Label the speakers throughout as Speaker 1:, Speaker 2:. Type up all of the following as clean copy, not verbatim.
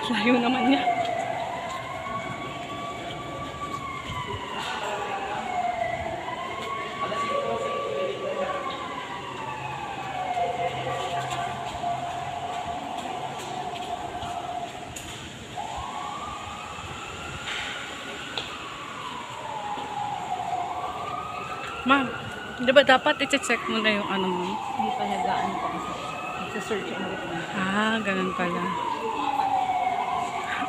Speaker 1: Layo naman niya. Ma'am, di ba dapat i-check mo na yung ano mo?
Speaker 2: Hindi pa nagaan pa kasi. Nagsa-search ang rin.
Speaker 1: Ah, ganun pala.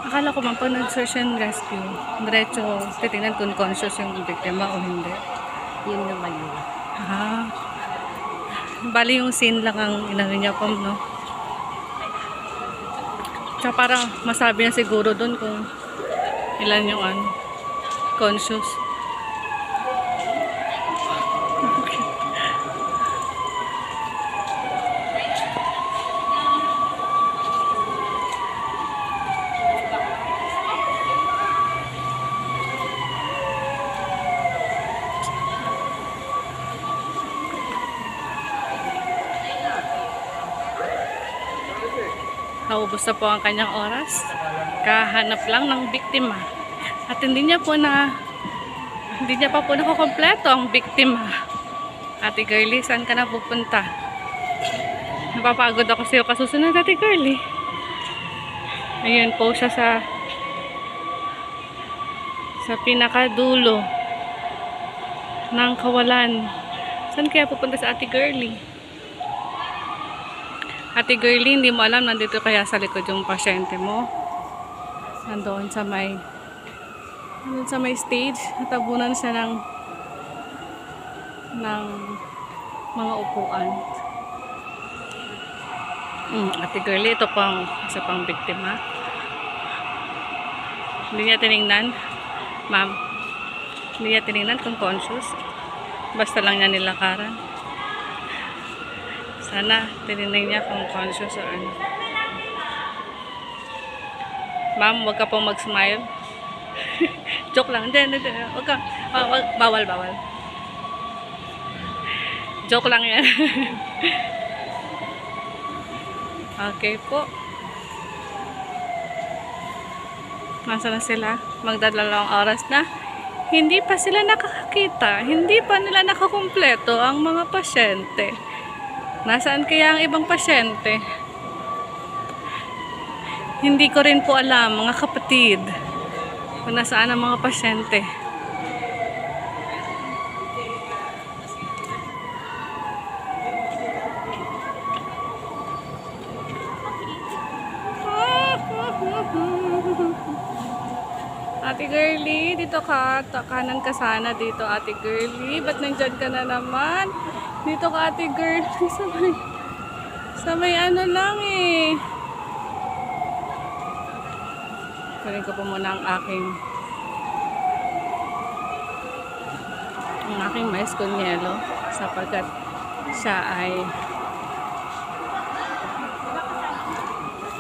Speaker 1: Akala ko ma'am, pag nag-search and rescue, diretso titingnan kung conscious yung biktima o hindi.
Speaker 2: Yun naman yun.
Speaker 1: Ah, bali yung scene lang ang inano niya po, no? Tsaka parang masabi na siguro doon kung ilan yung ano, conscious. Naubos na po ang kanyang oras. Kahanap lang ng biktima. At hindi niya pa po nakukompleto ang biktima. Ate Girlie, saan ka na pupunta? Napapagod ako sa'yo kasusunod, Ate Girlie. Ayun po siya sa pinakadulo ng kawalan. Saan kaya pupunta sa Ate Girlie? Ate Girlie, hindi mo alam, nandito kaya sa likod yung pasyente mo. Nandoon sa may stage. Natabunan siya ng mga upuan. Ate Girlie, ito pang isa pang biktima. Hindi niya tinignan. Ma'am, hindi niya tinignan kung conscious. Basta lang niya nilakaran. Sana tinignan niya kung conscious o ano. Ma'am, huwag ka pong mag-smile. Joke lang. Hindi. Huwag ka. Bawal. Joke lang yan. Okay po. Nasa na sila? Magdadalawang oras na. Hindi pa sila nakakakita. Hindi pa nila nakakumpleto ang mga pasyente. Nasaan kaya ang ibang pasyente? Hindi ko rin po alam, mga kapatid, kung nasaan ang mga pasyente. Ate Girlie, dito ka. Kanan ka sana dito, Ate Girlie. Ba't nandyan ka na naman? Dito ka, Ate Girlie. Sa may ano lang eh. Kunin ko po muna ang aking mais con yelo sapagkat siya ay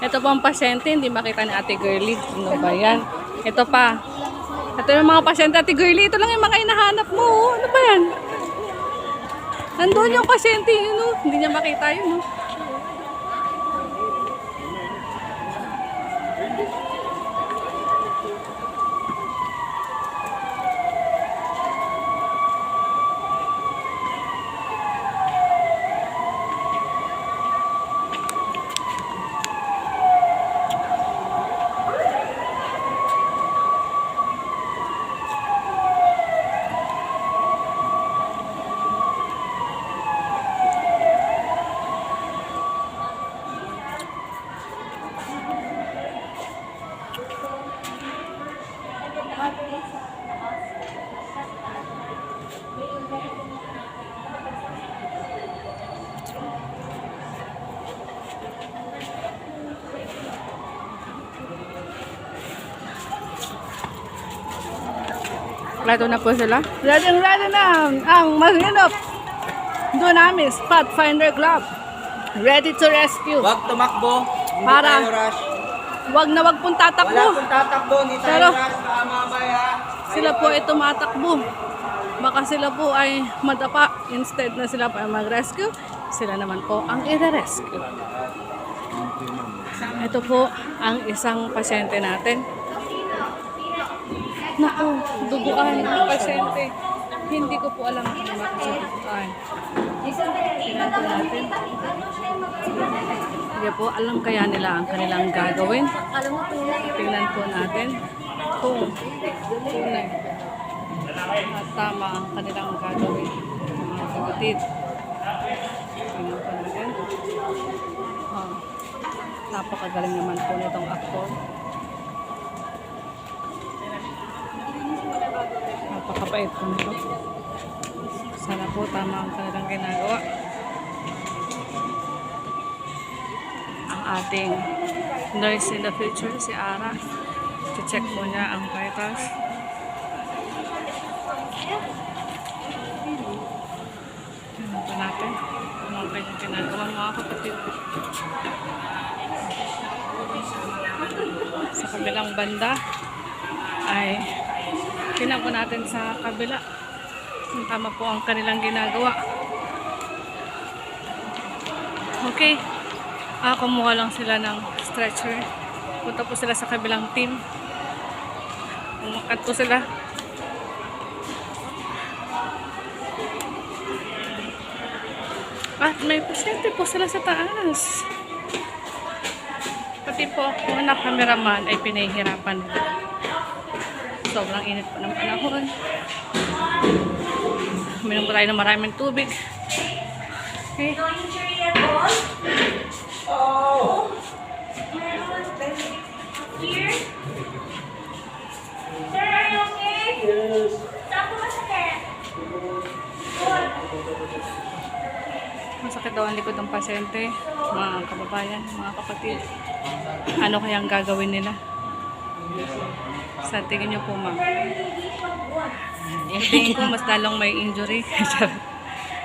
Speaker 1: ito po ang pasyente, hindi makita ni Ate Girlie. Ano ba yan? Ito pa. Ito yung mga pasyente, Ate Girlie. Ito lang yung mga hinahanap mo. Oh. Ano ba yan? Nandun yung pasyente yun. Oh. Hindi niya makita yun. Oh. Ready na po sila. Ready na ang masinop. Dunamis Pathfinder Club. Ready to rescue.
Speaker 3: Wag tumakbo. Hindi
Speaker 1: Para
Speaker 3: tayo rush.
Speaker 1: wag na wag pong tatakbo.
Speaker 3: Wala pong tatakbo. Hindi tayo
Speaker 1: Pero
Speaker 3: rush. Baka mamaya.
Speaker 1: sila po ay tumatakbo. Baka sila po ay madapa. Instead na sila pa mag-rescue, sila naman po ang i-rescue. Ito po ang isang pasyente natin. Naku, duguan ng pasyente. Hindi ko po alam kung bakit sa duguan. Tingnan po natin. Hindi po alam kaya nila ang kanilang gagawin. Tingnan po natin kung tunay at tama ang kanilang gagawin, mga kapatid. Tingnan po natin. Napakagaling naman po nitong aktor. Napakabait po nito. Sana po tama ang kanilang ginagawa. Ang ating nurse in the future, si Ara. I-check po niya ang vitals. Tingnan po natin kung ang kanyang ginagawa, mga kapatid. Sa kabilang banda ay tingnan po natin sa kabila kung tama po ang kanilang ginagawa. Okay, kumuha lang sila ng stretcher. Punta po sila sa kabilang team. Umakat po sila. At may pasyente po sila sa taas. Pati po ako na cameraman ay pinahihirapan nila. Sobrang init po ng panahon. Minom po tayo ng maraming tubig. Okay.
Speaker 4: Sir, are you okay? Yes. Saan po masakit?
Speaker 1: Masakit daw ang likod ng pasyente, mga kababayan, mga kapatid. Ano kayang gagawin nila? Sa tingin niyo po, ma'am? Tingin ko mas lalong may injury. Charot.